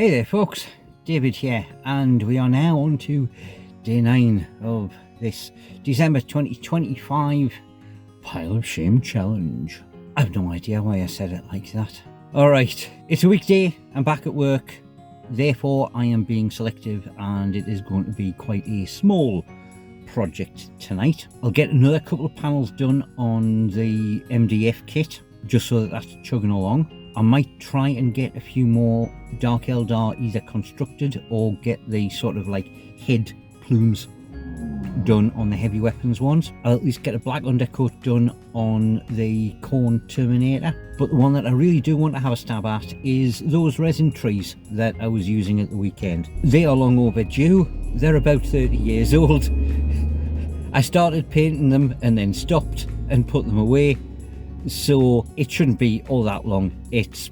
Hey there folks, David here, and we are now on to day 9 of this December 2025 Pile of Shame Challenge. I have no idea why I said it like that. Alright, it's a weekday, I'm back at work, therefore I am being selective and it is going to be quite a small project tonight. I'll get another couple of panels done on the MDF kit, just so that that's chugging along. I might try and get a few more Dark Eldar either constructed or get the sort of like head plumes done on the heavy weapons ones. I'll at least get a black undercoat done on the Khorne Terminator. But the one that I really do want to have a stab at is those resin trees that I was using at the weekend. They are long overdue. They're about 30 years old. I started painting them and then stopped and put them away. So it shouldn't be all that long. It's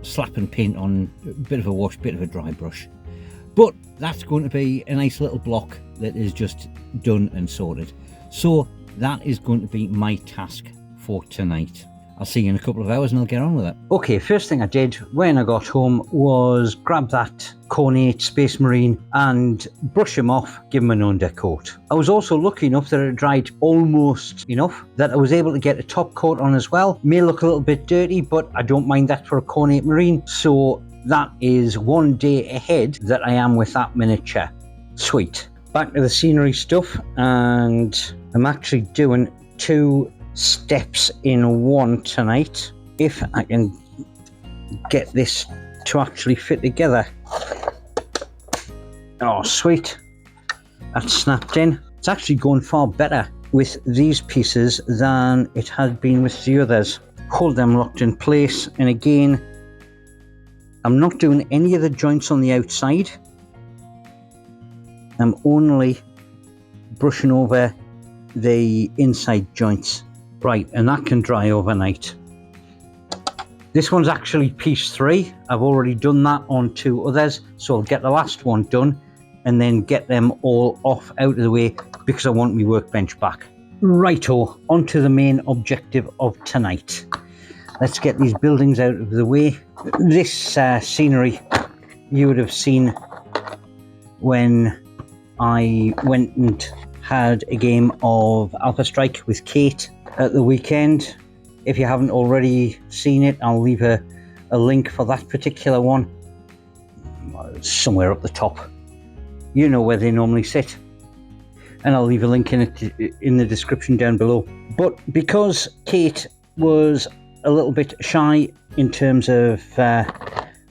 slapping paint on, a bit of a wash, bit of a dry brush. But that's going to be a nice little block that is just done and sorted. So that is going to be my task for tonight. I'll see you in a couple of hours and I'll get on with it. Okay, first thing I did when I got home was grab that Khorne Space Marine and brush him off, give him an undercoat. I was also lucky enough that it dried almost enough that I was able to get a top coat on as well. May look a little bit dirty, but I don't mind that for a Khorne Marine. So that is one day ahead that I am with that miniature. Sweet. Back to the scenery stuff, and I'm actually doing 2 steps in one tonight, if I can get this to actually fit together. Oh sweet, that's snapped in. It's actually going far better with these pieces than it had been with the others. Hold them locked in place, and again I'm not doing any of the joints on the outside. I'm only brushing over the inside joints. Right, and that can dry overnight. This one's actually piece 3. I've already done that on 2 others, so I'll get the last one done and then get them all off out of the way because I want my workbench back. Righto, on to the main objective of tonight. Let's get these buildings out of the way. This scenery you would have seen when I went and had a game of Alpha Strike with Kate at the weekend. If you haven't already seen it, I'll leave a link for that particular one somewhere up the top. You know where they normally sit, and I'll leave a link in it in the description down below. But because Kate was a little bit shy in terms of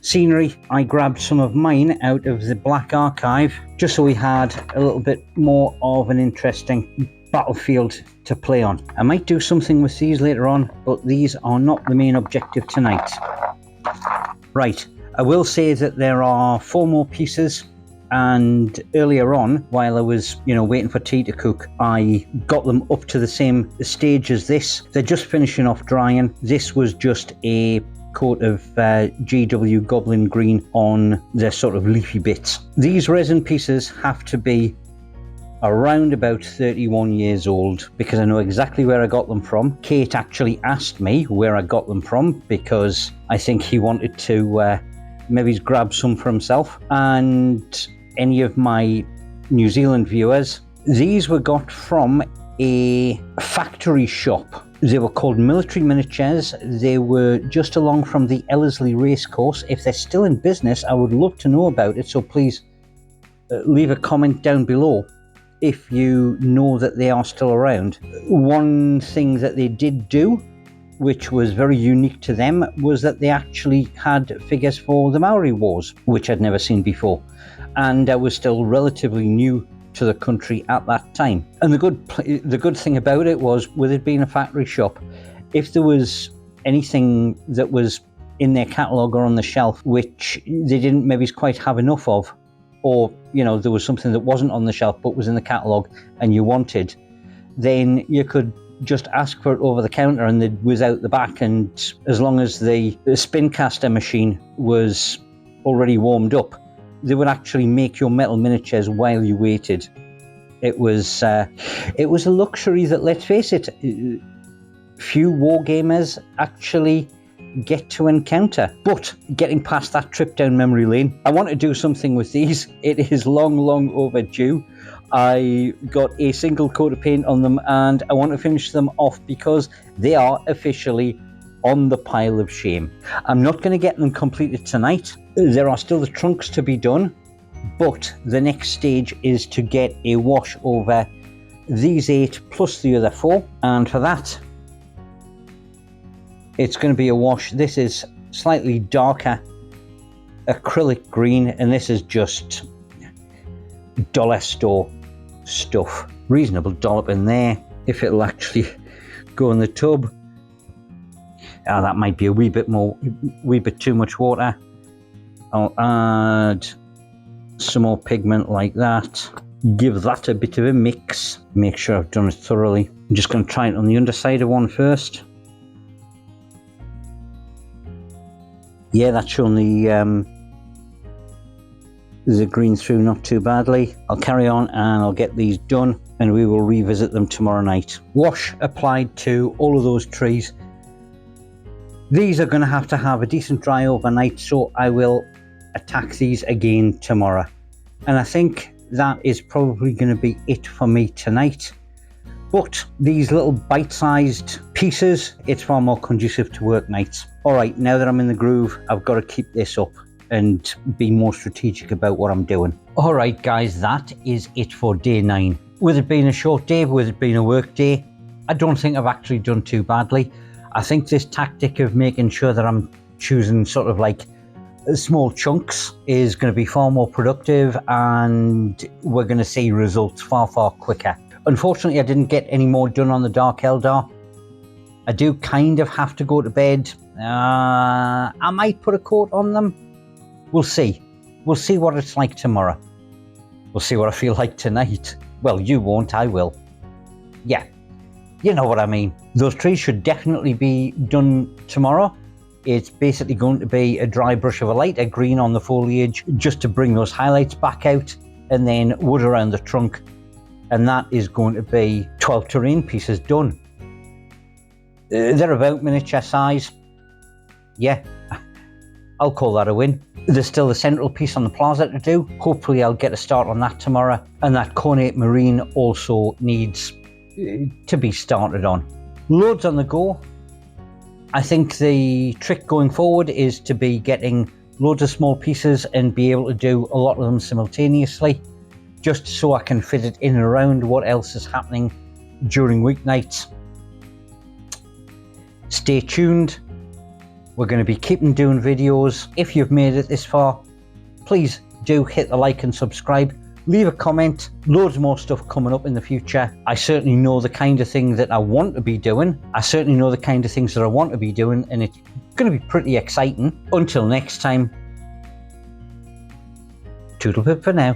scenery, I grabbed some of mine out of the Black Archive just so we had a little bit more of an interesting battlefield to play on. I might do something with these later on, but these are not the main objective tonight. Right, I will say that there are 4 more pieces, and earlier on, while I was waiting for tea to cook, I got them up to the same stage as this. They're just finishing off drying. This was just a coat of GW Goblin Green on the sort of leafy bits. These resin pieces have to be around about 31 years old because I know exactly where I got them from. Kate actually asked me where I got them from because I think he wanted to maybe grab some for himself. And any of my New Zealand viewers, these were got from a factory shop. They were called Military Miniatures. They were just along from the Ellerslie Racecourse. If they're still in business, I would love to know about it, so please leave a comment down below if you know that they are still around. One thing that they did do, which was very unique to them, was that they actually had figures for the Maori Wars, which I'd never seen before, and I was still relatively new to the country at that time. And the good thing about it was, with it being a factory shop, if there was anything that was in their catalogue or on the shelf which they didn't maybe quite have enough of, or there was something that wasn't on the shelf but was in the catalogue and you wanted, then you could just ask for it over the counter and it was out the back, and as long as the spin caster machine was already warmed up, they would actually make your metal miniatures while you waited. It was a luxury that, let's face it, few wargamers actually get to encounter. But getting past that trip down memory lane, I want to do something with these. It is long overdue. I got a single coat of paint on them and I want to finish them off because they are officially on the pile of shame. I'm not going to get them completed tonight. There are still the trunks to be done, but the next stage is to get a wash over these 8 plus the other 4, and for that it's going to be a wash. This is slightly darker acrylic green and this is just dollar store stuff. Reasonable dollop in there. If it'll actually go in the tub, that might be a wee bit too much water. I'll add some more pigment like that. Give that a bit of a mix. Make sure I've done it thoroughly. I'm just going to try it on the underside of one first. Yeah, that's showing the green through not too badly. I'll carry on and I'll get these done and we will revisit them tomorrow night. Wash applied to all of those trees. These are going to have a decent dry overnight, so I will attack these again tomorrow. And I think that is probably going to be it for me tonight. But these little bite-sized pieces, it's far more conducive to work nights. All right, now that I'm in the groove, I've got to keep this up and be more strategic about what I'm doing. All right, guys, that is it for day 9. With it being a short day, with it being a work day, I don't think I've actually done too badly. I think this tactic of making sure that I'm choosing sort of like small chunks is going to be far more productive and we're going to see results far quicker. Unfortunately, I didn't get any more done on the Dark Eldar. I do kind of have to go to bed. I might put a coat on them. We'll see. We'll see what it's like tomorrow. We'll see what I feel like tonight. Well, you won't, I will. Yeah, you know what I mean. Those trees should definitely be done tomorrow. It's basically going to be a dry brush of a lighter green on the foliage just to bring those highlights back out, and then wood around the trunk. And that is going to be 12 terrain pieces done. They're about miniature size. Yeah, I'll call that a win. There's still the central piece on the plaza to do. Hopefully I'll get a start on that tomorrow. And that Cornate Marine also needs to be started on. Loads on the go. I think the trick going forward is to be getting loads of small pieces and be able to do a lot of them simultaneously, just so I can fit it in and around what else is happening during weeknights. Stay tuned. We're going to be keeping doing videos. If you've made it this far, please do hit the like and subscribe. Leave a comment. Loads more stuff coming up in the future. I certainly know the kind of thing that I want to be doing. I certainly know the kind of things that I want to be doing, and it's going to be pretty exciting. Until next time, toodle pip for now.